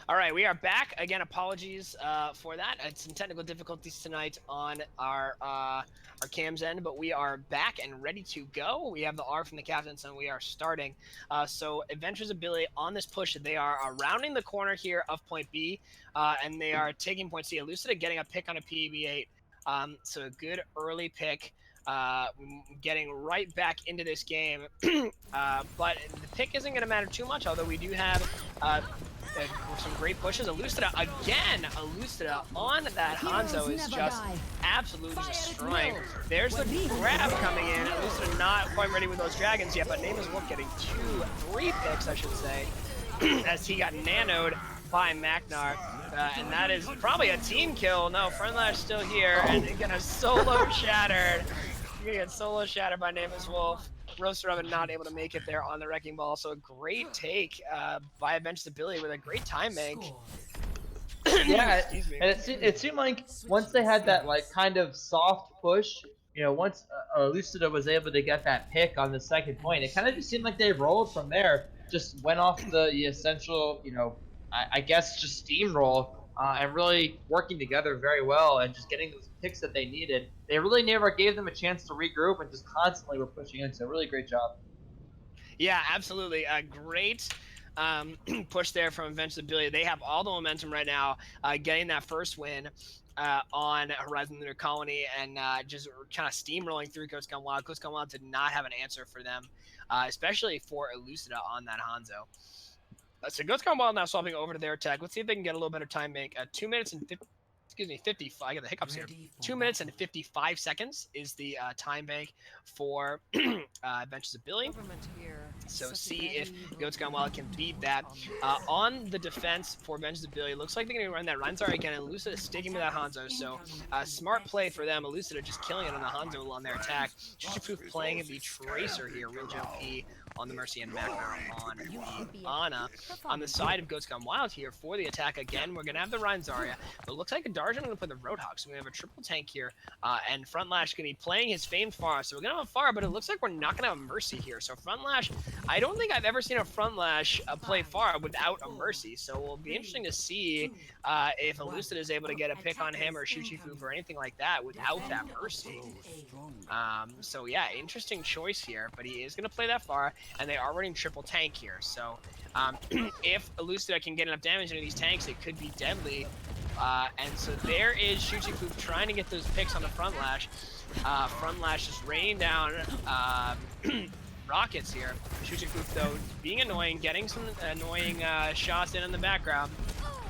All right, we are back again. Apologies for that. It's some technical difficulties tonight on our cam's end, but we are back and ready to go. We have the R from the captain, so we are starting. So Adventures ability on this push, they are rounding the corner here of point B, and they are taking point C. Elucida getting a pick on a PB8. So a good early pick. Getting right back into this game, but the pick isn't going to matter too much. Although we do have some great pushes. Elucida again. Elucida on that Hanzo is just absolutely destroying. There's the grab coming in. Elucida not quite ready with those dragons yet, but Name is Wolf getting three picks, I should say, as he got nanoed by Maknar. And that is probably a team kill. No, Friendlash still here, and gonna solo shattered. You're gonna get solo shattered by Nameless Wolf. Roaster Oven not able to make it there on the Wrecking Ball. So a great take by Adventures Ability with a great time bank. Yeah, and it seemed like once they had that like kind of soft push, once Lucida was able to get that pick on the second point, it kind of just seemed like they rolled from there. Just went off the essential, I guess just steamroll and really working together very well and just getting those picks that they needed. They really never gave them a chance to regroup and just constantly were pushing in. So really great job. Yeah, absolutely. A great push there from Adventures Ability. They have all the momentum right now, getting that first win on Horizon Lunar Colony and just kind of steamrolling through Ghost Gone Wild. Ghost Gone Wild did not have an answer for them, especially for Elucida on that Hanzo. So Ghost Gone Wild now swapping over to their attack. Let's see if they can get a little better time bank. 2 minutes and 50. Excuse me, 50. I got the hiccups here. 2 minutes and 55 seconds is the time bank for Adventures Ability. So see if Goats Gone Wild can beat that. On the defense for Adventures Ability, looks like they're going to run that Reinzar again, and Lucida sticking with that Hanzo. So smart play for them. Lucida just killing it on the Hanzo on their attack. Chuchipoof playing the Tracer here. Real JP on the Mercy and Magnar on the Ana. On the side of Goats Gone Wild here for the attack again, we're going to have the Reinzaria. But it looks like a Darjan going to play the Roadhog. So we have a triple tank here, and Frontlash going to be playing his famed Pharah. So we're going to have a Pharah, but it looks like we're not going to have a Mercy here. So Frontlash, I don't think I've ever seen a Frontlash play Pharah without a Mercy. So it'll be interesting to see if Elucid is able to get a pick on him or Shuchifu or anything like that without that Mercy. So yeah, interesting choice here, but he is going to play that Pharah, and they are running triple tank here. So if Elucida can get enough damage into these tanks, it could be deadly. And so there is Shuchifu trying to get those picks on the Frontlash. Frontlash just raining down rockets here. Shuchifu, though, being annoying, getting some annoying shots in the background.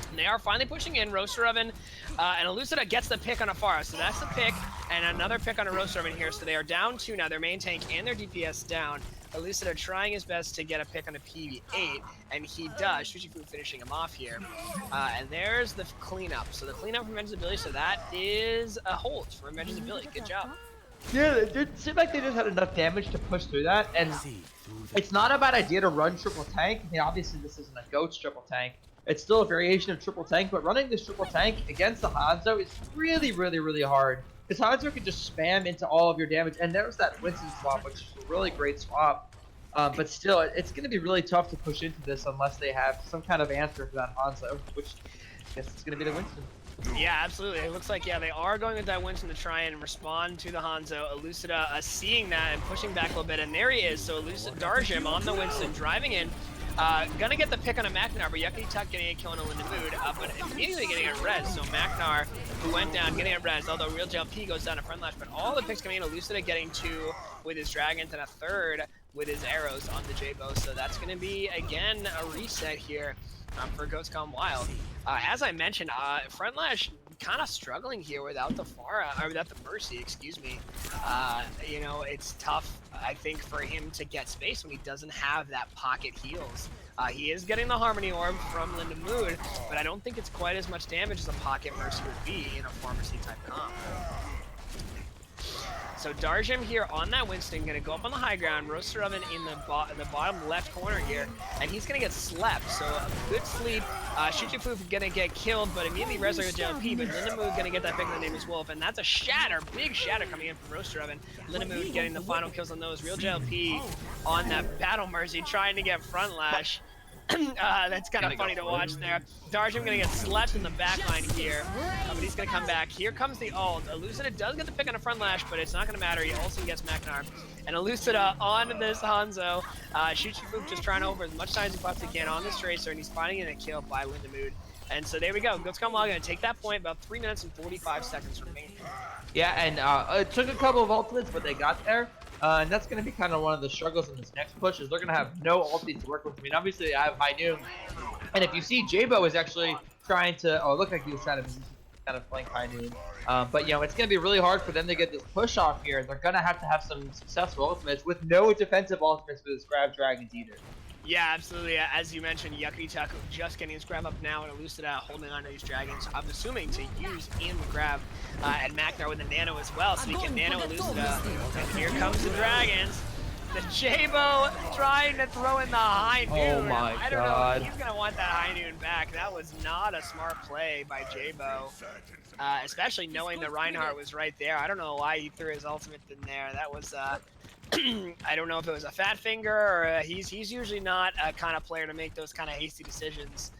And they are finally pushing in. Roaster Oven and Elucida gets the pick on a Pharah. So that's the pick, and another pick on a Roaster Oven here. So they are down 2 now. Their main tank and their DPS down. Elucida trying his best to get a pick on a PB8, and he does. Shuchifu finishing him off here. And there's the cleanup. So the cleanup from Adventures Ability, so that is a hold for Adventures Ability. Good job. Yeah, it seemed like they just had enough damage to push through that, and it's not a bad idea to run triple tank. I mean, obviously this isn't a Goats triple tank. It's still a variation of triple tank, but running this triple tank against the Hanzo is really, really, really hard. Because Hanzo can just spam into all of your damage, and there's that Winston swap, which is a really great swap. But still, it's going to be really tough to push into this unless they have some kind of answer for that Hanzo, which I guess it's going to be the Winston. Yeah, absolutely. It looks like, yeah, they are going with that Winston to try and respond to the Hanzo. Elucida seeing that and pushing back a little bit, and there he is. So Elucida Darjim on the Winston, driving in. Gonna get the pick on a Maknar, but Yucky Tuck getting a kill on a Linda Mood, but immediately getting a res. So Maknar, who went down, getting a res, although Real JLP goes down to Frontlash, but all the picks coming in. Elucida getting 2 with his Dragons and a 3rd with his arrows on the J-Bow. So that's gonna be, again, a reset here for Ghost Gone Wild. As I mentioned, Frontlash kind of struggling here without the Pharah, or without the Mercy, excuse me. You know, it's tough, I think, for him to get space when he doesn't have that pocket heals. He is getting the Harmony Orb from Linda Mood, but I don't think it's quite as much damage as a pocket Mercy would be in a Pharmacy type comp. So Darjim here on that Winston, gonna go up on the high ground. Roaster Oven in the bottom left corner here, and he's gonna get slept. So a good sleep. Shuchifu gonna get killed, but immediately Rezo with JLP. But Linda Mood gonna get that pick. The name is Wolf, and that's a shatter, big shatter coming in from Roaster Oven. Linda Mood getting the final kills on those. Real JLP on that Battle Mercy, trying to get Frontlash. That's kind of funny to watch there. Darjum gonna get slept in the backline here, but he's gonna come back. Here comes the ult. Elucida does get the pick on a front lash, but it's not gonna matter. He also gets Magnar. And Elucida on this Hanzo. Shuchifu just trying to over as much time as he possibly can on this Tracer, and he's finding a kill by Lindamood. And so there we go. GoatScum WoW gonna take that point, about 3 minutes and 45 seconds remaining. Yeah, and it took a couple of ultimates, but they got there. And that's going to be kind of one of the struggles in this next push, is they're going to have no ultis to work with. I mean, obviously, they have High Noon. And if you see, Jabo is actually trying to... Oh, it looked like he was trying to kind of flank High Noon. But, you know, it's going to be really hard for them to get this push off here. They're going to have some successful ultimates with no defensive ultimates for this Grab Dragons either. Yeah, absolutely. As you mentioned, Yakuitaku just getting his grab up now, and Elucida holding on to these dragons. I'm assuming to use in the grab, and Magnar with the nano as well, so he can nano Elucida. And here comes the dragons. The Jabo trying to throw in the High Noon. Oh my I don't God. know if he's going to want that High Noon back. That was not a smart play by Jabo, especially knowing that Reinhardt was right there. I don't know why he threw his ultimate in there. That was... I don't know if it was a fat finger or he's usually not a kind of player to make those kind of hasty decisions.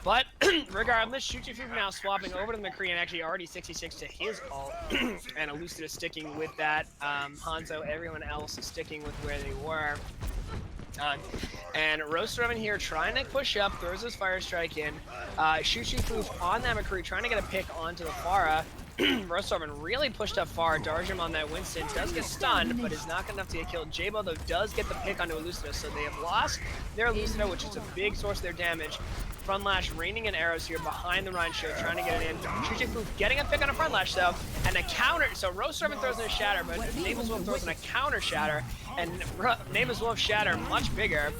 But regardless, Shuchifu now swapping over to the McCree and actually already 66 to his ult. And Elucida sticking with that. Hanzo, everyone else is sticking with where they were. And Roasterman here trying to push up, throws his Fire Strike in. Shuchifu on that McCree trying to get a pick onto the Pharah. Roasterman really pushed up far. Darjum on that Winston does get stunned, but is not good enough to get killed. Jabo, though, does get the pick onto Elucida, so they have lost their Elucida, which is a big source of their damage. Front Lash raining in arrows here behind the Rhine Shield, trying to get it in. Shuchifu getting a pick on a Front Lash, though, and a counter. So Roasterman throws in a Shatter, but Nameless Wolf throws in a counter Shatter, and Nameless Wolf Shatter much bigger.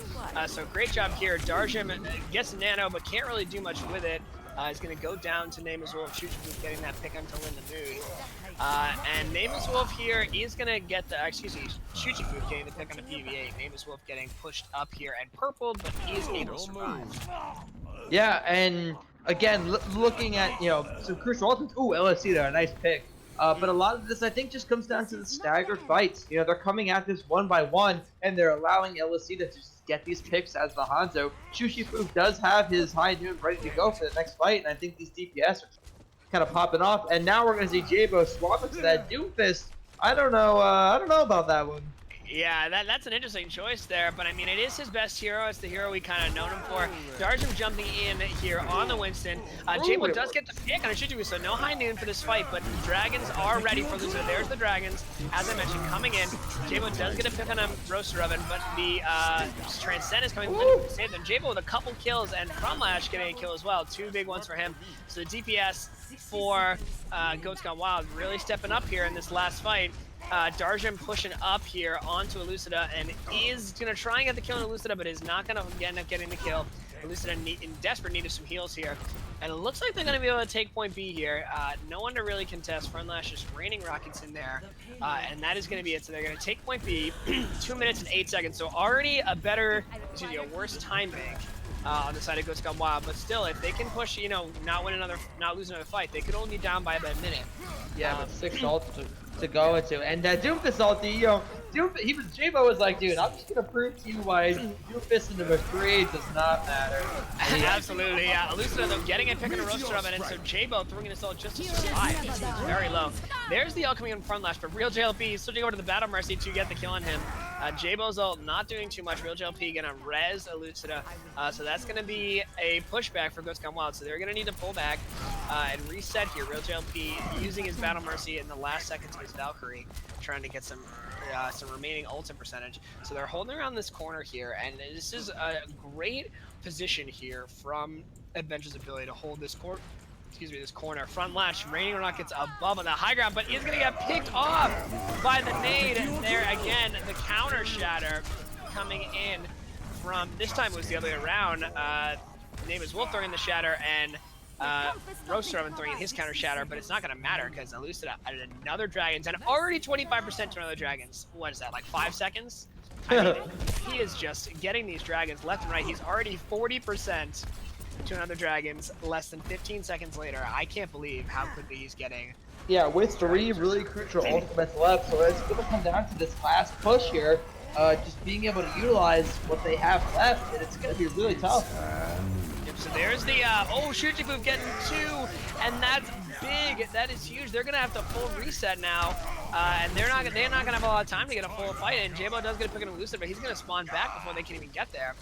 So great job here. Darjum gets nano, but can't really do much with it. He's going to go down to Nameless Wolf. Shuchifu getting that pick onto Lindamood. And Nameless Wolf here is going to get the, Shuchifu getting the pick on the PVA. Nameless Wolf getting pushed up here and purpled, but he is able to survive. Yeah, and again, looking at, you know, some crucial ultimates. Ooh, LSC there, a nice pick. But a lot of this, I think, just comes down to the staggered fights. You know, they're coming at this one by one, and they're allowing LSC to just get these picks as the Hanzo. Shuchifu does have his High Noon ready to go for the next fight, and I think these DPS are kind of popping off. And now we're going to see Jabo swap into that Doomfist. I don't know about that one. Yeah, that's an interesting choice there, but I mean, it is his best hero. It's the hero we kind of known him for. Darjum jumping in here on the Winston. Jabo does get the pick on a Shuchifu, so no High Noon for this fight, but the dragons are ready for Lucia. There's the dragons, as I mentioned, coming in. Jabo does get a pick on a Roaster Oven, but the Transcend is coming to save them. Jabo with a couple kills, and Fromlash getting a kill as well. 2 big ones for him. So the DPS for GoatScum WoW really stepping up here in this last fight. Darjum pushing up here onto Elucida and is going to try and get the kill on Elucida, but is not going to end up getting the kill. Elucida in desperate need of some heals here. And it looks like they're going to be able to take point B here. No one to really contest. Frontlash just raining rockets in there. And that is going to be it. So they're going to take point B, 2 minutes and 8 seconds. So already a worse time bank on the side of GoatScum WoW. But still, if they can push, you know, not lose another fight, they could only be down by about a minute. Yeah, but 6 ults to go into. And Doomfist ulti, you know, Jabo was like, dude, I'm just gonna prove to you why Doomfist into the McCree does not matter. Absolutely, yeah. Elucida, though, getting a pick on a Roaster Oven, and so Jabo throwing an assault just to survive. It's very low. There's the ult coming in front lash, but Real JLP switching over to the Battle Mercy to get the kill on him. Jabo's ult not doing too much. Real JLP gonna res Elucida, so that's gonna be a pushback for GoatScum WoW. So they're gonna need to pull back and reset here. Real JLP using his Battle Mercy in the last seconds of his Valkyrie, trying to get some remaining ultimate percentage. So they're holding around this corner here, and this is a great position here from Adventure's ability to hold this this corner. Front lash, Raining Rockets above on the high ground, but is gonna get picked off by the nade. And there again, the counter Shatter coming in from, this time it was the other way around. Name is Wolf throwing the Shatter, and Roaster Oven throwing his counter Shatter, but it's not going to matter because Elucida added another Dragons, and already 25% to another Dragons. What is that, like 5 seconds? I mean, he is just getting these Dragons left and right. He's already 40% to another Dragons less than 15 seconds later. I can't believe how quickly he's getting. Yeah, with 3 really crucial ultimates left, so it's going to come down to this last push here. just being able to utilize what they have left, and it's going to be really tough. Yep, so there's the, oh, Shooty Boop getting 2, and that's big. That is huge. They're going to have to full reset now, and they're not going to have a lot of time to get a full fight in. J-Bo does get a pick and elusive, but he's going to spawn back before they can even get there.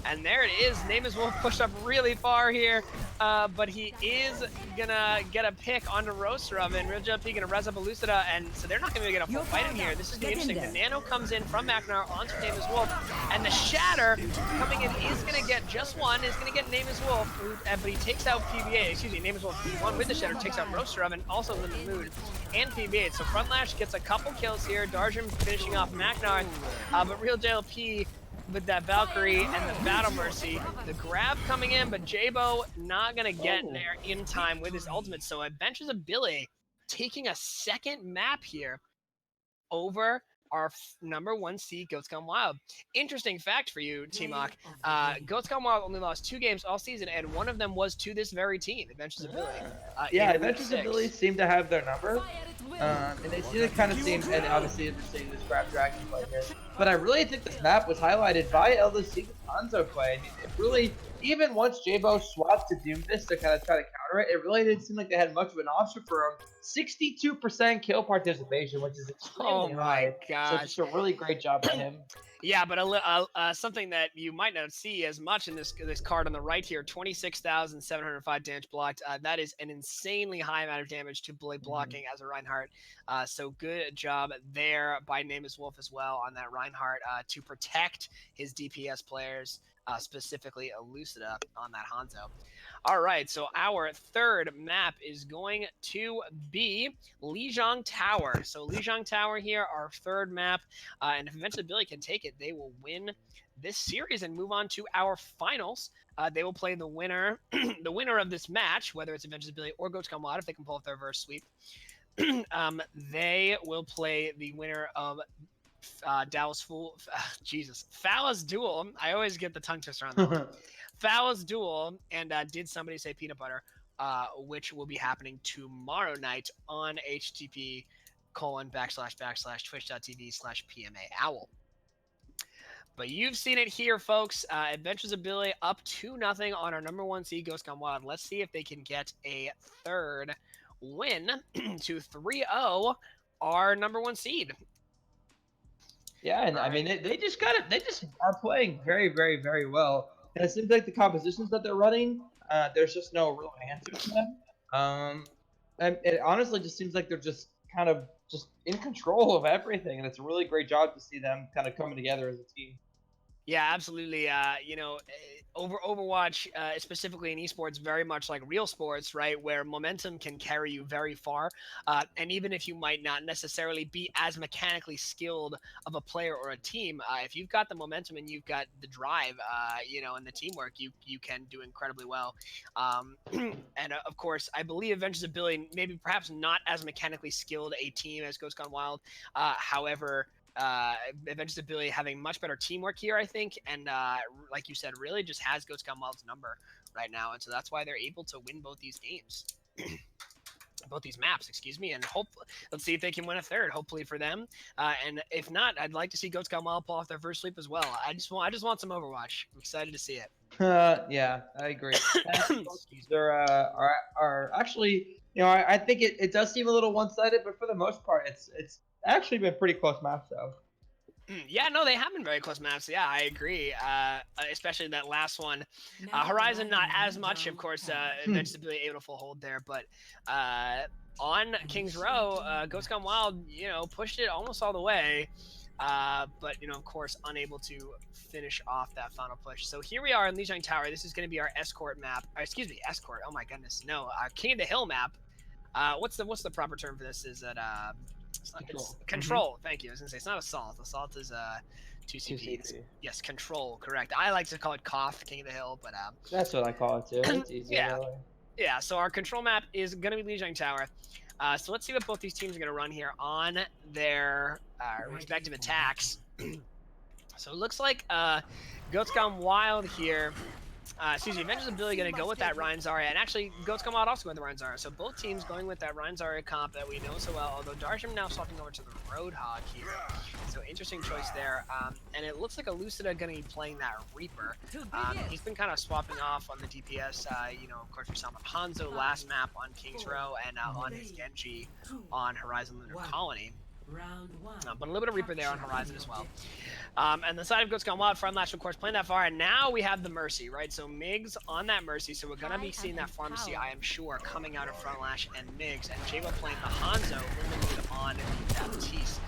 And there it is. Name is Wolf pushed up really far here, but he is gonna get a pick onto Roaster Oven. Real JP gonna res up Elucida, and so they're not gonna get a full fight in here. This is gonna be interesting. The Nano comes in from Magnar onto Name is Wolf, and the Shatter coming in is gonna get just one. Is gonna get Name is Wolf, but he takes out PBA. Excuse me, Name is Wolf. One with the Shatter takes out Roaster Oven, also in the mood, and PBA. So Front Lash gets a couple kills here. Darjum finishing off Magnar, but Real JLP with that Valkyrie and the Battle Mercy. The grab coming in, but J-Bo not going to get there in time with his ultimate. So Adventures of Billy taking a second map here over our #1 seed, Goats Gone Wild. Interesting fact for you, T-Mock. Goats Gone Wild only lost 2 games all season, and one of them was to this very team, Adventures of Billy. Yeah, Adventures of Billy seem to have their number. And they seem to kind of and obviously they're seeing this Crab Dragon play here. But I really think this map was highlighted by LDC with Hanzo play. I mean, it really, even once J-Bo swapped to Doomfist to kind of try to counter it, it really didn't seem like they had much of an option for him. 62% kill participation, which is extremely high. Gosh. So just a really great job by him. Yeah, but something that you might not see as much in this card on the right here, 26,705 damage blocked. That is an insanely high amount of damage to Billy blocking as a Reinhardt. So good job there by Name is Wolf as well on that Reinhardt to protect his DPS players, specifically Elucida on that Hanzo. All right, so our third map is going to be Lijiang Tower. So Lijiang Tower here, our third map, and if eventually Billy can take it, they will win this series and move on to our finals. They will play the winner, the winner of this match, whether it's Adventures of Billy or Goats Gone Wild, if they can pull off their reverse sweep. They will play the winner of Fala's Duel. I always get the tongue twister on that one. Fala's Duel, and Did Somebody Say Peanut Butter, which will be happening tomorrow night on http://twitch.tv/PMAOWL. But you've seen it here, folks. Adventures of Billy up 2-0 on our #1 seed, Ghost Gone Wild. Let's see if they can get a third win to 3-0 our #1 seed. Yeah, and I mean, they just are playing very, very, very well. And it seems like the compositions that they're running, there's just no real answer to them. And it honestly just seems like they're just kind of just in control of everything, and it's a really great job to see them kind of coming together as a team. Yeah, absolutely. Overwatch, specifically in esports, very much like real sports, right? Where momentum can carry you very far. And even if you might not necessarily be as mechanically skilled of a player or a team, if you've got the momentum and you've got the drive, and the teamwork, you can do incredibly well. And of course, I believe Adventures of Billy, maybe perhaps not as mechanically skilled a team as Ghost Gone Wild. However, Adventures of Billy having much better teamwork here, I think, and like you said, really just has Ghost Gone Wild's number right now, and so that's why they're able to win both these games, both these maps, excuse me, and let's see if they can win a third, hopefully for them, and if not, I'd like to see Ghost Gone Wild pull off their first sweep as well. I just want some Overwatch. I'm excited to see it. Yeah, I agree. There are actually, I think it does seem a little one-sided, but for the most part, it's actually been pretty close maps though. Yeah, no, they have been very close maps. Yeah, I agree. Especially that last one. Horizon, not as much, of course. Adventures of Billy able to full hold there, but on Kings Row, Ghost Gone Wild, pushed it almost all the way. But of course, unable to finish off that final push. So here we are in Lijiang Tower. This is going to be our escort map. Escort. Oh my goodness, no, King of the Hill map. What's the proper term for this? Is that it's control. Thank you. I was gonna say it's not assault. Assault is 2 CPs. Yes, control. Correct. I like to call it Koth, King of the Hill, but that's what I call it too. It's easier. Yeah. So our control map is gonna be Lijiang Tower. So let's see what both these teams are gonna run here on their respective attacks. So it looks like Goats Gone Wild here excuse me, Avengers Ability going to go with that Ryan Zarya, and actually Goats Come Out also going with the Ryan Zarya. So both teams going with that Ryan Zarya comp that we know so well, although Darsham now swapping over to the Roadhog here. So interesting choice there. And it looks like Elucida going to be playing that Reaper. He's been kind of swapping off on the DPS. You know, of course, we saw him on Hanzo last map on King's Row and on his Genji on Horizon Lunar Colony. But a little bit of Reaper there on Horizon as well. And the side of Goats Gone Wild, Frontlash, of course, playing that far. And now we have the Mercy, right? So Migs on that Mercy. So we're going to be seeing that Pharmacy, I am sure, coming out of Frontlash and Migs. And Jabo playing the Hanzo limited on Baptiste.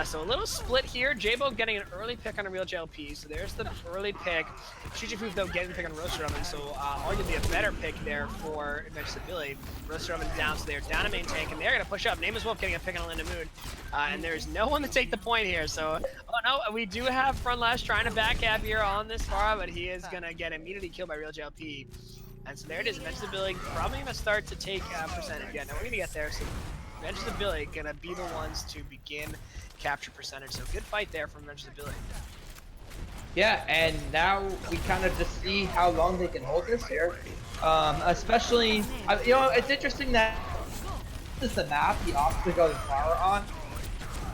So a little split here. Jabo getting an early pick on a real JLP. So there's the early pick. Shujifu, though, getting the pick on Roaster Oven. So arguably a better pick there for Adventure Ability. Roaster Oven's down, so they're down a main tank. And they're going to push up. Name as Wolf getting a pick on Linda Moon. And there's no one to take the point here. So, oh no, we do have Frontlash trying to backcap here on this far, but he is going to get immediately killed by real JLP. And so there it is. Adventure Ability probably going to start to take percentage. Yeah, no, we're going to get there. So Adventure Ability going to be the ones to begin capture percentage. So good fight there from Adventure Ability. Yeah, and now we kind of just see how long they can hold this here. Especially, you know, it's interesting that this is the map he opts to go the power on.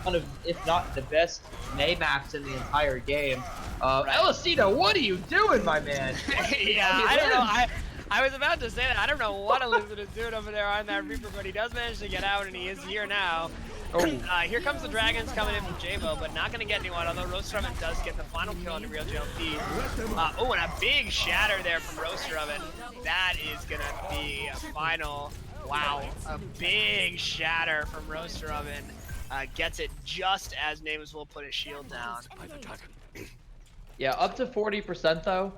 One of, if not the best May maps in the entire game. Elicito, what are you doing, my man? Yeah, I don't know. I was about to say that. I don't know what Elizabeth is doing over there on that Reaper, but he does manage to get out, and he is here now. Oh. Here comes the Dragons coming in from Jabo, but not going to get anyone, although Roaster Oven does get the final kill on the real JLP. Oh, and a big shatter there from Roaster Oven. That is going to be a final. Wow, a big shatter from Roaster Oven. Gets it just as Names will put his shield down. Yeah, up to 40% though.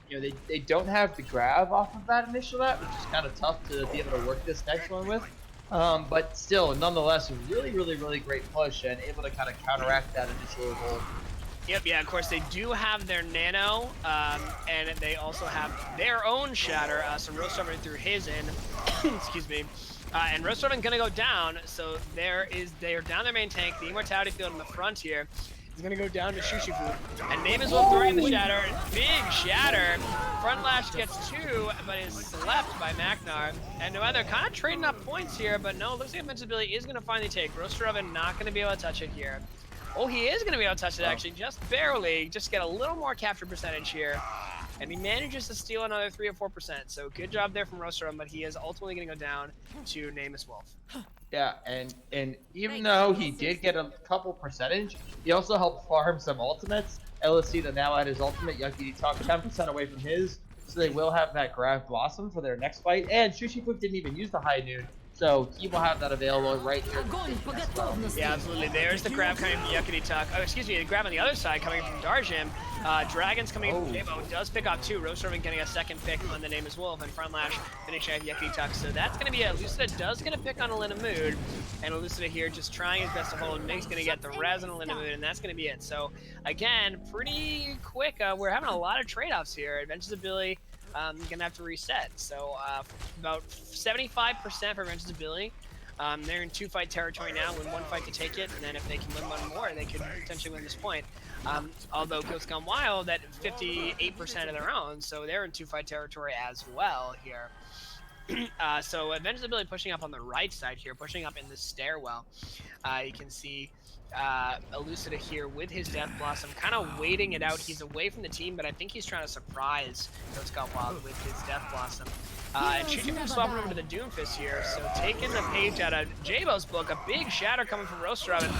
You know, they don't have the grab off of that initial map, which is kind of tough to be able to work this next one with. But still, nonetheless, a really great push and able to kind of counteract that initial revolt. Yep, yeah, of course they do have their Nano, and they also have their own Shatter, so Roaster Oven threw his in, excuse me, and Roaster Oven gonna go down, so they're down their main tank, the Immortality Field in the front here, is gonna go down to Shushifu, and Name as well throwing the Shatter, big Shatter, Frontlash gets 2, but is left by Magnar, and no other kind of trading up points here, but no, looks like Invincibility is gonna finally take, Roaster Oven not gonna be able to touch it here. Oh, he is going to be able to touch it, actually, just barely. Just get a little more capture percentage here. And he manages to steal another 3 or 4%. So good job there from Roaster Oven, but he is ultimately going to go down to Nameless Wolf. Yeah, and even though he did get a couple percentage, he also helped farm some ultimates. Elicita now at his ultimate, Yucky Talk 10% away from his. So they will have that Grab Blossom for their next fight. And Shushifu didn't even use the High Noon. So he will have that available right here. Well. Yeah, absolutely. There's the grab coming from Yuckity Tuck. Oh, excuse me, the grab on the other side coming from Darjim. Dragons coming in from Jabo. Does pick off 2. Roaster Oven getting a second pick on the Name is Wolf. And Frontlash finishing off Yuckity Tuck. So that's going to be it. Elucida does get a pick on Elena Mood. And Elucida here just trying his best to hold. Mig's going to get the res on Elena Mood. And that's going to be it. So, again, pretty quick. We're having a lot of trade-offs here. Adventure's Ability. Gonna have to reset. So about 75% for Adventure's Ability. They're in 2-fight territory now, win 1 fight to take it, and then if they can win 1 more, they could potentially win this point. Although Goats Gone Wild at 58% of their own, so they're in 2-fight territory as well here. So Adventure's Ability pushing up on the right side here, pushing up in the stairwell. You can see Elucida here with his Death Blossom, kind of waiting it out. He's away from the team, but I think he's trying to surprise Goats Gone Wild with his Death Blossom. And Shujifu swapping over to the Doomfist here, so taking the page out of Jabo's book, a big shatter coming from Roaster Oven,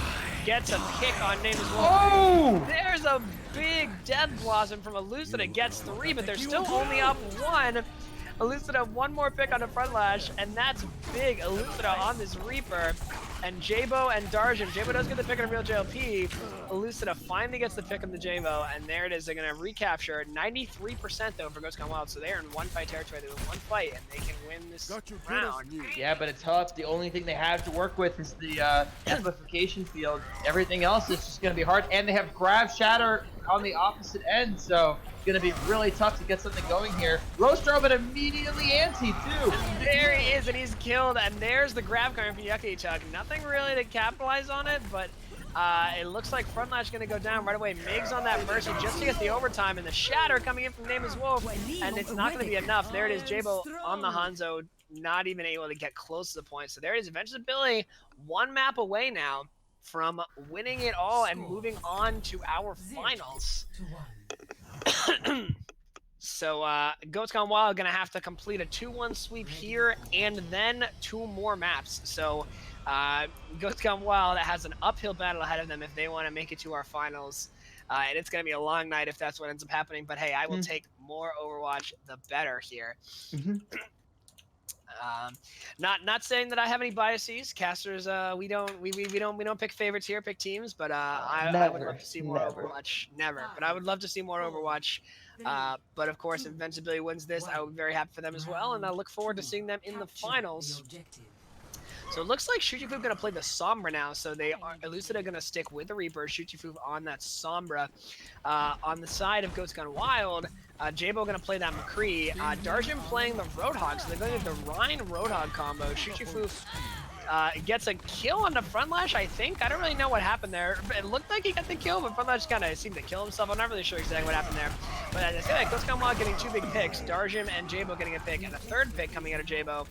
gets a pick on Name as well. Oh! There's a big Death Blossom from Elucida, gets 3, but they're still only up 1. Elucida 1 more pick on the Frontlash, and that's big. Elucida on this Reaper, and Jabo and Darjin. Jabo does get the pick on a real JLP. Elucida finally gets the pick on the Jabo, and there it is. They're going to recapture 93% though for Goats Gone Wild, so they're in 1-fight territory. They win 1 fight, and they can win this round. Yeah, but it's tough. The only thing they have to work with is the amplification field. Everything else is just going to be hard, and they have Grab Shatter on the opposite end, so it's going to be really tough to get something going here. Roaster Oven immediately antsy too. There he is, and he's killed, and there's the grab coming from Yucky Chuck. Nothing really to capitalize on it, but It looks like Front Latch going to go down right away. Migs on that Mercy just to get the overtime, and the Shatter coming in from Nameless Wolf, and it's not going to be enough. There it is, Jabo on the Hanzo, not even able to get close to the point. So there it is, Invincibility, one map away now from winning it all and moving on to our finals. So Goats Gone Wild going to have to complete a 2-1 sweep here and then 2 more maps. So Goats Gone Wild has an uphill battle ahead of them if they want to make it to our finals. And it's going to be a long night if that's what ends up happening. But hey, I will take more Overwatch, the better here. Not saying that I have any biases. Casters, we don't pick favorites here, pick teams. But I would love to see more Overwatch. Never, but I would love to see more Overwatch. But of course, if Invincibility wins this, I would be very happy for them as well, and I look forward to seeing them in the finals. So it looks like Shujifu going to play the Sombra now, so they are Elucida going to stick with the Reaper, Shujifu on that Sombra. On the side of Goats Gone Wild, Jabo going to play that McCree, Darjin playing the Roadhog, so they're going to do the Rhine Roadhog combo. Shujifu gets a kill on the Front Lash, I think. I don't really know what happened there. It looked like he got the kill, but Front Lash kind of seemed to kill himself. I'm not really sure exactly what happened there. But as I said, Goats Gone Wild getting 2 big picks, Darjin and Jabo getting a pick, and a 3rd pick coming out of Jabo.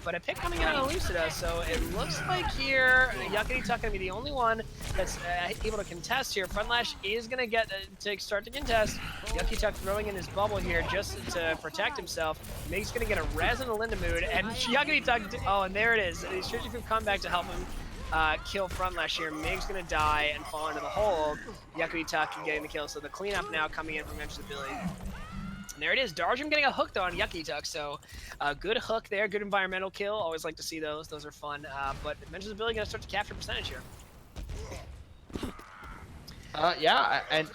But a pick coming out of Elucida, so it looks like here Yakety Tuck going to be the only one that's able to contest here. Front Lash is going to get to start to contest. Yakety Tuck throwing in his bubble here just to protect himself. Mig's going to get a res in the Lindamood, and Yakety Tuck, oh, and there it is. Shujifu come back to help him kill Front Lash here. Mig's going to die and fall into the hole. Yakety Tuck getting the kill, so the cleanup now coming in from Invincibility. And there it is, Darjin getting a hooked on Yakety Tuck, so good hook there, good environmental kill. Always like to see those are fun. But Invincibility going to start to capture percentage here. Yeah, and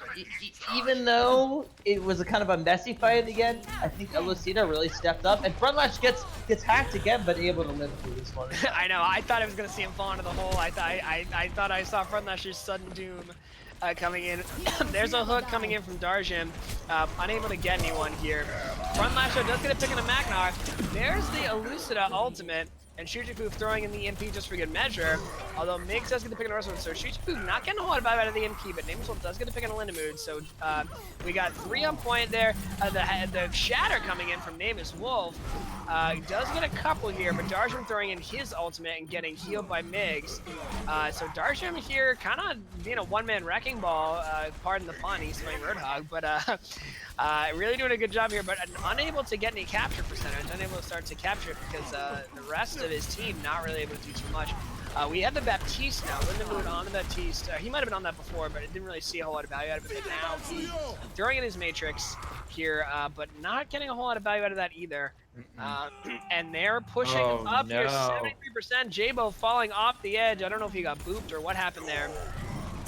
even though it was a kind of a messy fight again, I think Elucida really stepped up, and Front Lash gets hacked again, but able to live through this one. I know, I thought I was going to see him fall into the hole. I thought I saw Front Lash's sudden doom. Coming in. There's a hook coming in from Darjin. Unable to get anyone here. Front Lash does get a pick in a Magnar. There's the Elucida ultimate. And Shujifu throwing in the EMP just for good measure. Although Migs does get the pick in the rest of it. So Shujifu not getting a whole lot of vibe out of the EMP, but Nameless Wolf does get the pick in a Lindamood. So we got 3 on point there. The Shatter coming in from Nameless Wolf. Does get a couple here, but Darjin throwing in his ultimate and getting healed by Migs. So Darjin here kind of being a one-man wrecking ball. Pardon the pun, he's playing Roadhog, but really doing a good job here, but unable to get any capture percentage, unable to start to capture it because the rest of his team not really able to do too much. We have the Baptiste now, Lindamood on the Baptiste. He might have been on that before, but it didn't really see a whole lot of value out of it. But now he's throwing in his Matrix here, but not getting a whole lot of value out of that either. And they're pushing up here, 73%. Jabo falling off the edge. I don't know if he got booped or what happened there.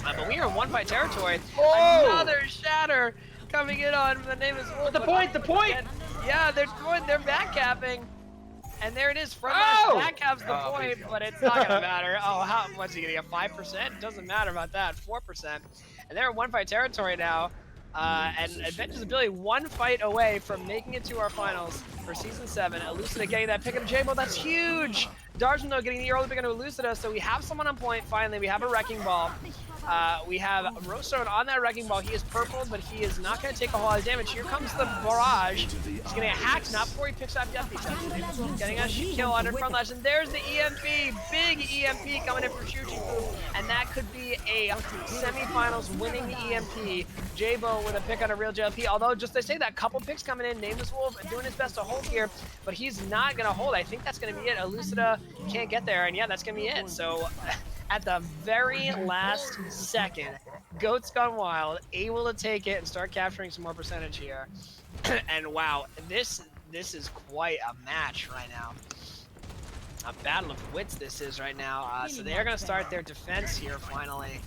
But we are in one-fight territory. Another Shatter coming in on the name is Wolf. The point! Yeah, they're backcapping. And there it is, Front Lash backcaps the point, but it's not gonna matter. Oh, how much is he gonna get? 5%? Doesn't matter about that. 4%. And they're in one-fight territory now. And Invincibility 1 fight away from making it to our finals for Season 7. Elucida getting that pick up Jabo, that's huge! Darjin though getting the early pick on Elucida, so we have someone on point finally. We have a Wrecking Ball. We have Rostone on that Wrecking Ball. He is purple, but he is not going to take a whole lot of damage. Here comes the barrage. He's going to get hacked, not before he picks up Yakety. Getting a kill on Front Lash, and there's the EMP. Big EMP coming in for Shujifu, and that could be a semifinals winning EMP. Jabo with a pick on a real JLP, although just they say that couple picks coming in. Nameless Wolf doing his best to hold here, but he's not going to hold. I think that's going to be it. Elucida can't get there, and yeah, that's going to be it. So at the very last second, Goats Gone Wild able to take it and start capturing some more percentage here. And wow, this is quite a match right now. A battle of wits this is right now. So they're going to start their defense here finally.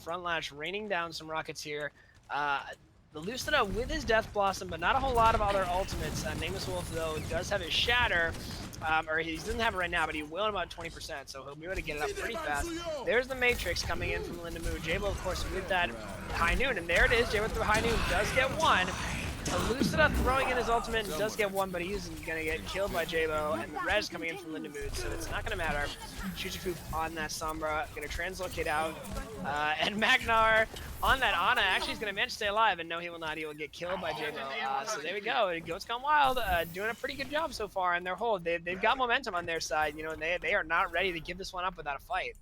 Front Lash raining down some rockets here. The Lucida with his Death Blossom, but not a whole lot of other ultimates. Nameless Wolf, though, does have his Shatter. Or he doesn't have it right now, but he will in about 20%, so he'll be able to get it up pretty fast. There's the Matrix coming in from Lindamood. Jabo, of course, with that High Noon, and there it is. Jabo with the High Noon does get one. Lucida throwing in his ultimate and does get one, but he's going to get killed by J-Bo, and the res coming in from Lindamood, so it's not going to matter. Shujifu on that Sombra, going to translocate out, and Magnar on that Ana actually is going to manage to stay alive, and no, he will not. He will get killed by J-Bo. So there we go. Goats Gone Wild doing a pretty good job so far in their hold. They've got momentum on their side, and they are not ready to give this one up without a fight.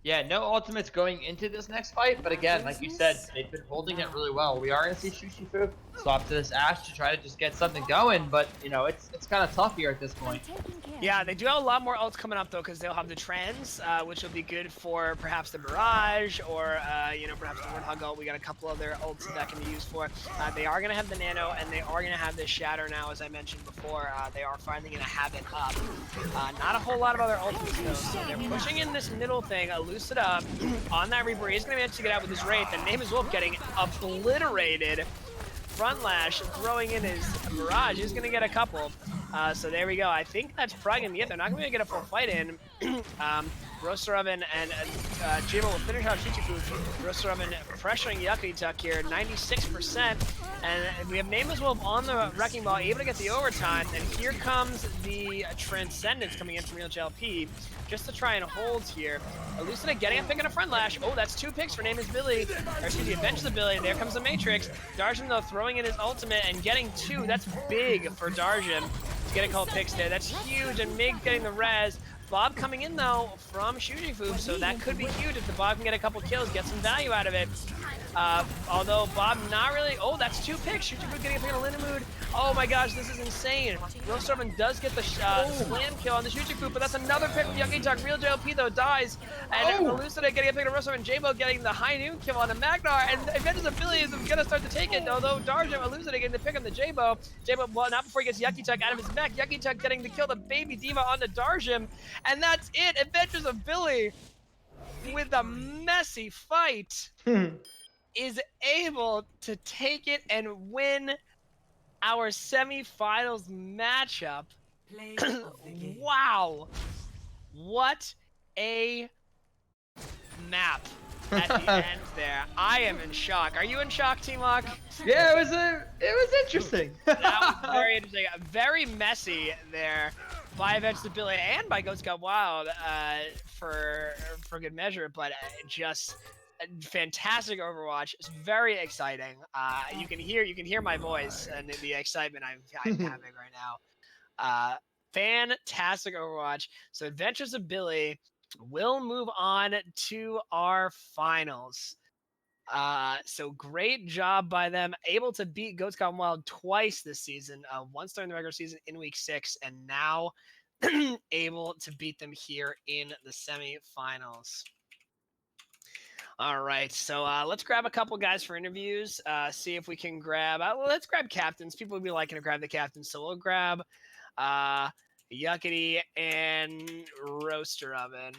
Yeah, no ultimates going into this next fight, but again, like you said, they've been holding it really well. We are going to see Shushifu swap to this Ashe to try to just get something going, but, it's kind of tough here at this point. Yeah, they do have a lot more ults coming up, though, because they'll have the Trends, which will be good for perhaps the Barrage or, perhaps the Warthog ult. We got a couple other ults that can be used for. They are going to have the Nano, and they are going to have the Shatter now, as I mentioned before. They are finally going to have it up. Not a whole lot of other ultimates, though, so they're pushing in this middle thing. Lucida on that Reaper. He's going to manage to get out with his Wraith, and Name is Wolf getting obliterated. Front Lash throwing in his Barrage. He's going to get a couple. So there we go. I think that's probably going to be it. They're not going to get a full fight in. Roaster Oven and Jima will finish out Shichifu. Roaster Oven pressuring Yakutuck here, 96%. And we have Nameless Wolf on the Wrecking Ball, able to get the overtime. And here comes the Transcendence coming in from Real JLP just to try and hold here. Lucida getting a pick and a Front Lash. Oh, that's 2 picks for Name is Billy. Or excuse me, Avenge the Billy. There comes the Matrix. Darjin, though, throwing in his ultimate and getting 2. That's big for Darjin to get a couple picks there. That's huge. And Mig getting the res. Bob coming in, though, from Shujifu, so that could be huge if the Bob can get a couple kills, get some value out of it. Although Bob not really... Oh, that's 2 picks. Shujifu getting a pick on Lindamood. Oh my gosh, this is insane. Roasterman does get the slam kill on the Shujifu, but that's another pick from Yakutuck. Real JLP, though, dies. And Elucidate getting a pick on Roasterman. J-Bo getting the high noon kill on the Magnar. And Avengers Ability is going to start to take it, although Darjin Elucidate getting the pick on the J-Bo. J-Bo, well, not before he gets Yakutuck out of his mech. Yakutuck getting to kill the Baby Diva on the Darjin. And that's it. Adventures of Billy, with a messy fight, is able to take it and win our semifinals matchup. Wow. What a map at the end there. I am in shock. Are you in shock, T-Mock? Yeah, it was interesting. That was very interesting. Very messy there by Avenge the Billy and by Goats Gone Wild for good measure, but just fantastic Overwatch. It's very exciting. You can hear my voice and the excitement I'm having right now. Fantastic Overwatch. So Adventures of Billy will move on to our finals. So great job by them, able to beat Goats Gone Wild twice this season, once during the regular season in week 6, and now able to beat them here in the semifinals. All right, so let's grab a couple guys for interviews, see if we can grab, let's grab captains. People would be liking to grab the captains, so we'll grab Yuckity and Roaster Oven.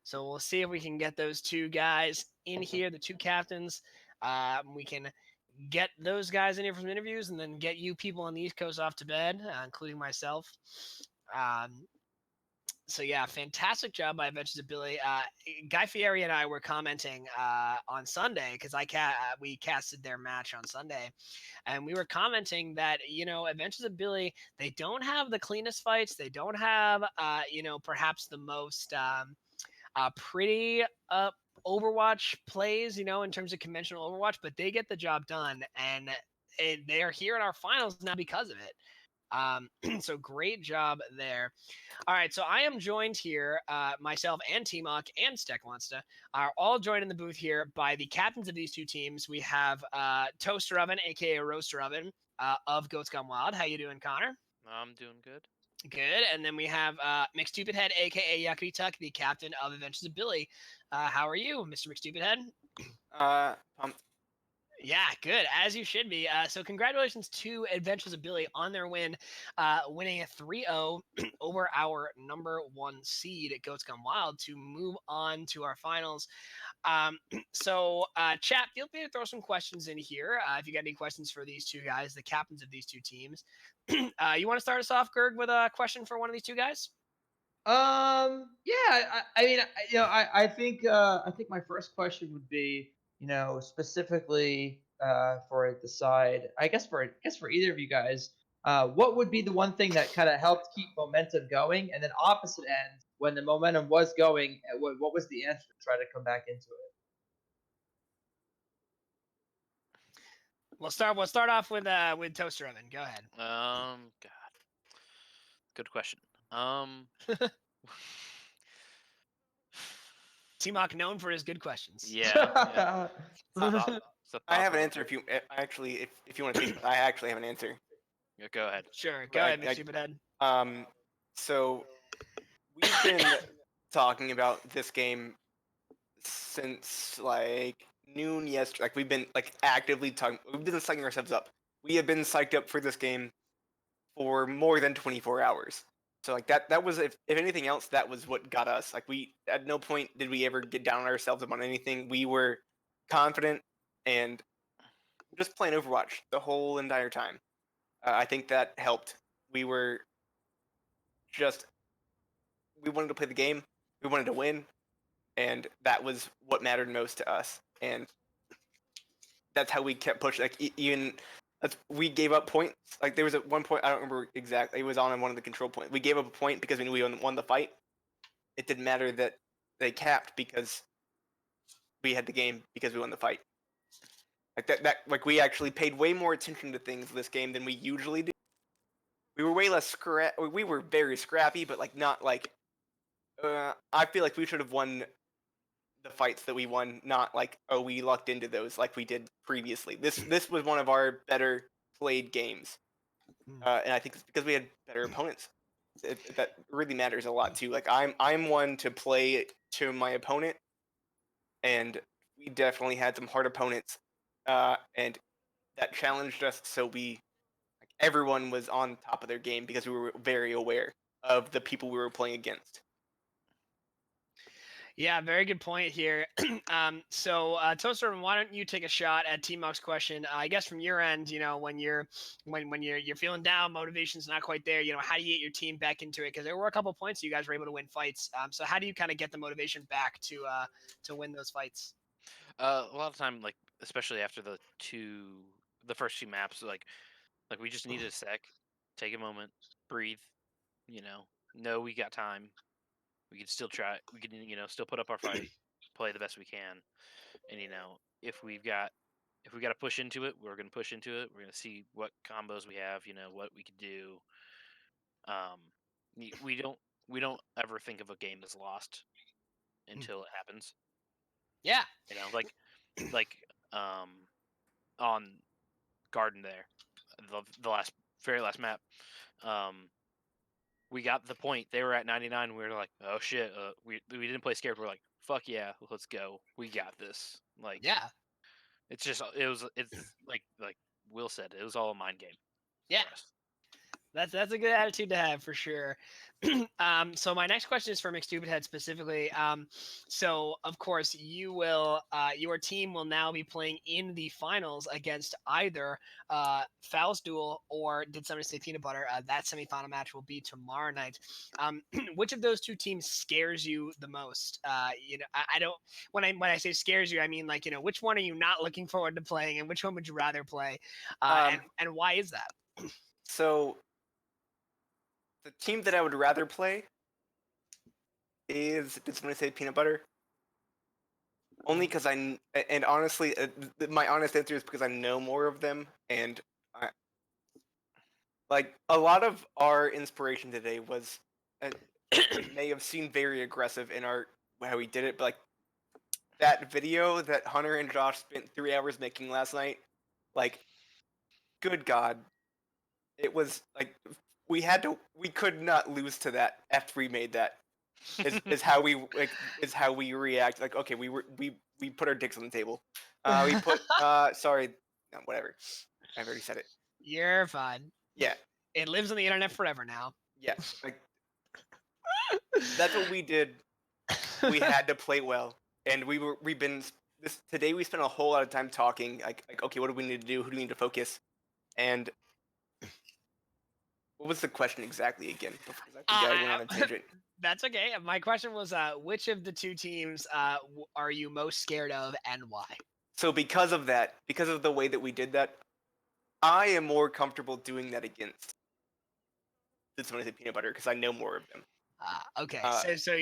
So we'll see if we can get those 2 guys in here, the 2 captains. We can get those guys in here from interviews and then get you people on the East Coast off to bed, including myself. So yeah, fantastic job by Adventures of Billy. Guy Fieri and I were commenting on Sunday because we casted their match on Sunday, and we were commenting that Adventures of Billy, they don't have the cleanest fights. They don't have perhaps the most pretty Overwatch plays, in terms of conventional Overwatch, but they get the job done, and they are here in our finals now because of it. So great job there. All right, so I am joined here, myself and T-Mock and Steckmonster are all joined in the booth here by the captains of these 2 teams. We have Toaster Oven, aka Roaster Oven, of Goats Gone Wild. How you doing, Connor? I'm doing good. Good. And then we have McStupidhead, aka Yakutuck, the captain of Adventures of Billy. How are you, Mr. McStupidhead? Pumped. Yeah, good, as you should be. So congratulations to Adventures of Billy on their win, winning a 3-0 over our number 1 seed at Goats Gone Wild to move on to our finals. So chat, feel free to throw some questions in here if you got any questions for these 2 guys, the captains of these 2 teams. You want to start us off, Gerg, with a question for one of these 2 guys? Yeah, I mean, I think my first question would be, specifically for the side, I guess for either of you guys, what would be the one thing that kind of helped keep momentum going? And then opposite end, when the momentum was going, what was the answer to try to come back into it? We'll start off with Toaster Oven. Go ahead. God. Good question. T-Mock known for his good questions. Yeah. It's a I have an thoughtful answer if you actually if you want to think. I actually have an answer. Yeah, go ahead. Sure, go ahead, Mr. Stupid Head. So we've been talking about this game since like noon yesterday. Like we've been like actively talking. We've been psyching ourselves up. We have been psyched up for this game for more than 24 hours. So like that was if anything else, that was what got us. Like we at no point did we ever get down on ourselves about anything. We were confident and just playing Overwatch the whole entire time. I think that helped. We were just we wanted to play the game. We wanted to win, and that was what mattered most to us. And that's how we kept pushing. Like even we gave up points. Like there was at one point I don't remember exactly. It was on one of the control points. We gave up a point because we knew we won the fight. It didn't matter that they capped because we had the game because we won the fight. Like that like we actually paid way more attention to things this game than we usually do. We were way less we were very scrappy, but like not like I feel like we should have won the fights that we won, not like we lucked into those like we did previously. This was one of our better played games, and I think it's because we had better opponents. That really matters a lot too. Like I'm one to play to my opponent, and we definitely had some hard opponents, and that challenged us. So everyone was on top of their game because we were very aware of the people we were playing against. Yeah, very good point here. So Toaster, why don't you take a shot at T-Mock's question? I guess from your end, when you're feeling down, motivation's not quite there. How do you get your team back into it? Because there were a couple points you guys were able to win fights. So how do you kind of get the motivation back to win those fights? A lot of time, like especially after the first two maps, like we just needed a sec, take a moment, breathe. Know we got time. We can still try. We can still put up our fight, play the best we can, and if we got to push into it, we're gonna push into it. We're gonna see what combos we have. What we could do. We don't ever think of a game as lost until it happens. Yeah. Like on Garden there, the very last map. We got the point. They were at 99. We were like, oh shit. We didn't play scared. We're like, fuck yeah, let's go. We got this. Like, yeah. It's like Will said, it was all a mind game. Yeah. That's a good attitude to have for sure. So my next question is for McStupidhead specifically. So of course your team will now be playing in the finals against either Fowl's Duel or did somebody say Peanut Butter? That semifinal match will be tomorrow night. Which of those two teams scares you the most? I don't when I say scares you, I mean like which one are you not looking forward to playing, and which one would you rather play? And why is that? So the team that I would rather play is, did somebody say Peanut Butter? Only because and honestly, my honest answer is because I know more of them, and like a lot of our inspiration today was, it may have seemed very aggressive in how we did it, but like that video that Hunter and Josh spent 3 hours making last night, like, good God, it was like we could not lose to that after we made that. Is how we react. Like, okay, we put our dicks on the table. We put sorry, no, whatever. I've already said it. You're fine. Yeah. It lives on the internet forever now. Yeah. Like that's what we did. We had to play well, and today we spent a whole lot of time talking. Like okay, what do we need to do? Who do we need to focus? And what was the question exactly again? I went on a tangent. That's okay. My question was, which of the two teams are you most scared of, and why? So because of that, because of the way that we did that, I am more comfortable doing that against Cincinnati peanut butter because I know more of them. Okay, Uh, so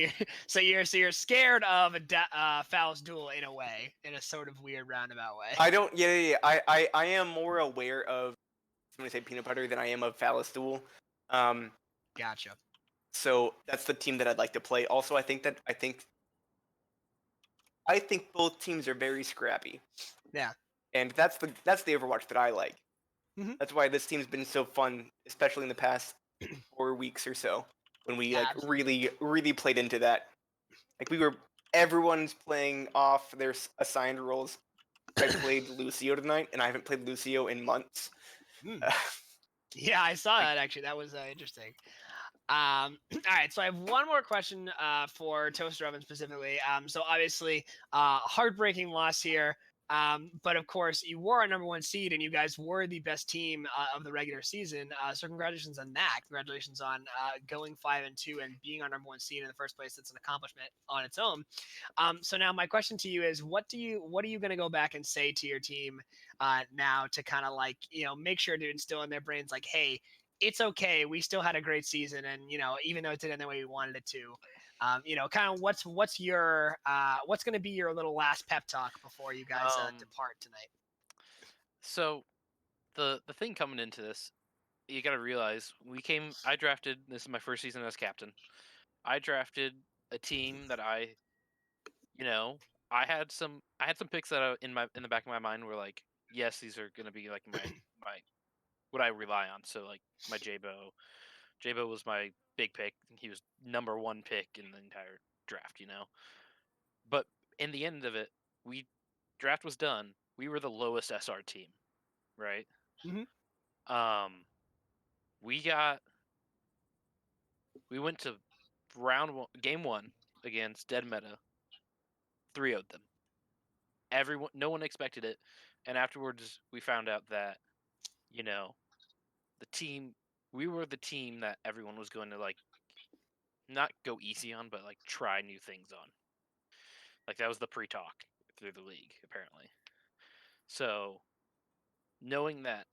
you're you're scared of a Faust duel in a way, in a sort of weird roundabout way. I don't. Yeah. I am more aware of Cincinnati peanut butter than I am of Phallus Duel. Um, Gotcha. so that's the team that I'd like to play. Also, I think both teams are very scrappy. Yeah. And that's the Overwatch that I like. Mhm. That's why this team's been so fun, especially in the past 4 weeks or so, when we like Absolutely. really played into that. Like everyone's playing off their assigned roles. I played Lucio tonight, and I haven't played Lucio in months. Mm. Yeah, I saw Like, that actually. That was interesting. All right, so I have one more question for Toaster Oven specifically. So obviously, heartbreaking loss here. But of course, you were a number one seed, and you guys were the best team of the regular season. So congratulations on that. Congratulations on going 5-2 and being our number one seed in the first place. It's an accomplishment on its own. So now my question to you is, what are you going to go back and say to your team now to kind of like make sure to instill in their brains like, hey, it's okay. We still had a great season, and even though it didn't end the way we wanted it to, kind of what's your what's going to be your little last pep talk before you guys depart tonight? So the thing coming into this, you got to realize I drafted, this is my first season as captain. I drafted a team that you know, I had some picks that in the back of my mind were like, yes, these are gonna be like my what I rely on. So like my Jabo. Jabo was my big pick. He was number one pick in the entire draft, But in the end of it, we draft was done. We were the lowest SR team, right? Hmm. Um, we got we went to game one against Dead Meta, 3-0'd them. No one expected it, and afterwards we found out that you know the team we were the team that everyone was going to like not go easy on, but like try new things on. Like that was the pre-talk through the league apparently. So knowing that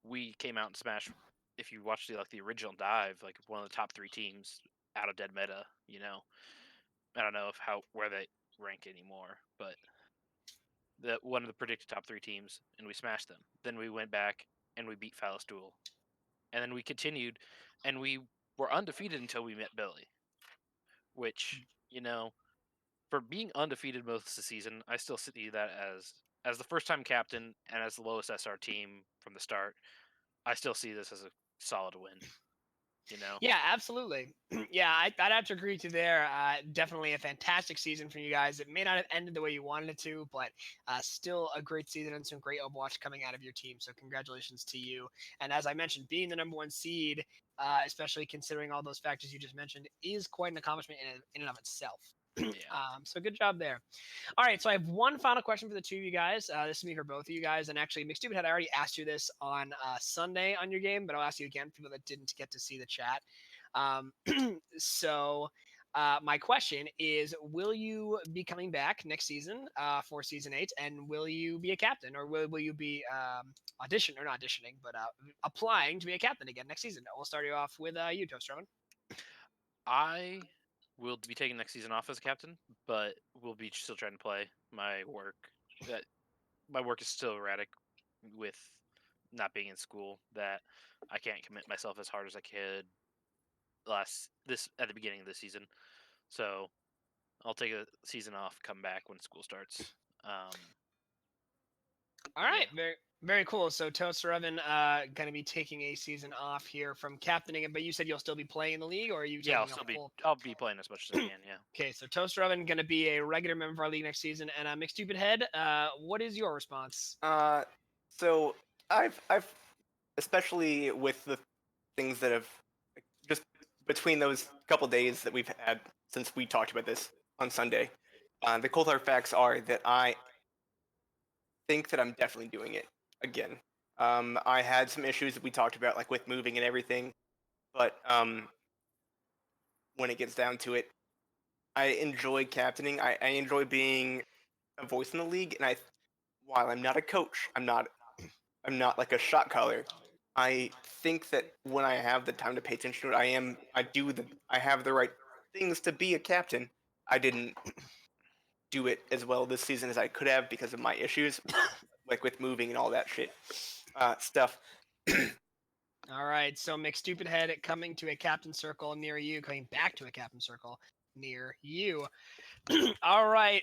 we came out and smashed, if you watch the original dive, like one of the top three teams out of Dead Meta, I don't know where they rank anymore, but that one of the predicted top three teams, and we smashed them. Then we went back and we beat Phallus Duel, and then we continued, and we were undefeated until we met Billy, which for being undefeated most of the season, I still see that as the first time captain and as the lowest SR team from the start. I still see this as a solid win. Yeah, absolutely. Yeah, I'd have to agree to there. Definitely a fantastic season for you guys. It may not have ended the way you wanted it to, but still a great season and some great Overwatch coming out of your team. So congratulations to you. And as I mentioned, being the number one seed, especially considering all those factors you just mentioned, is quite an accomplishment in and of itself. Yeah. So good job there. All right, so I have one final question for the two of you guys. This is me for both of you guys, and actually, McStupid had already asked you this on Sunday on your game, but I'll ask you again for people that didn't get to see the chat. Um, so my question is, will you be coming back next season for season 8, and will you be a captain, or will you be not auditioning, but applying to be a captain again next season? We'll start you off with you, Toasterman. I will be taking next season off as a captain, but will be still trying to play my work. My work is still erratic with not being in school. That I can't commit myself as hard as I could at the beginning of the season. So I'll take a season off, come back when school starts. All right, very very cool. So Toaster Oven going to be taking a season off here from captaining it, but you said you'll still be playing in the league, or are you Yeah, taking a full? I'll be playing as much as I can. Yeah. Okay, so Toaster Oven going to be a regular member of our league next season, and McStupid Head, what is your response? So I've especially with the things that have just between those couple days that we've had since we talked about this on Sunday, the cold hard facts are that I think that I'm definitely doing it again. I had some issues that we talked about, like with moving and everything, but when it gets down to it, I enjoy captaining. I enjoy being a voice in the league, and while I'm not a coach, I'm not like a shot caller. I think that when I have the time to pay attention to it, I have the right things to be a captain. I didn't do it as well this season as I could have because of my issues, like with moving and all that stuff. All right, so McStupidhead coming to a captain circle near you, coming back to a captain circle near you. All right,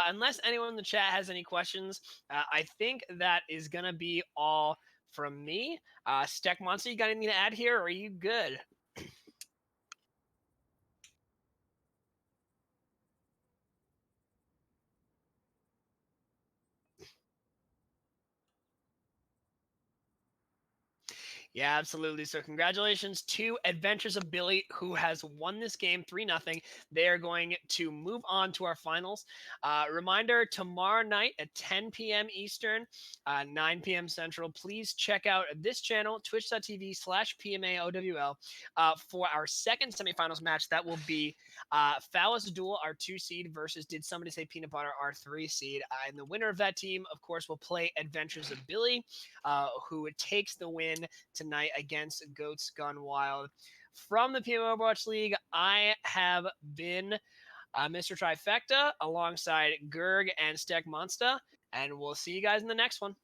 unless anyone in the chat has any questions, I think that is going to be all from me. Steck Monster, you got anything to add here, or are you good? Yeah, absolutely. So congratulations to Adventures of Billy, who has won this game 3-0. They are going to move on to our finals. Reminder, tomorrow night at 10 p.m. Eastern, 9 p.m. Central, please check out this channel, twitch.tv/PMAOWL, for our second semifinals match. That will be Phallus Duel, our 2 seed, versus Did Somebody Say Peanut Butter, our 3 seed. And the winner of that team, of course, will play Adventures of Billy, who takes the win tonight against Goats Gone Wild. From the PMAOWL Overwatch League, I have been Mr. Trifecta alongside Gerg and Steck Monster, and we'll see you guys in the next one.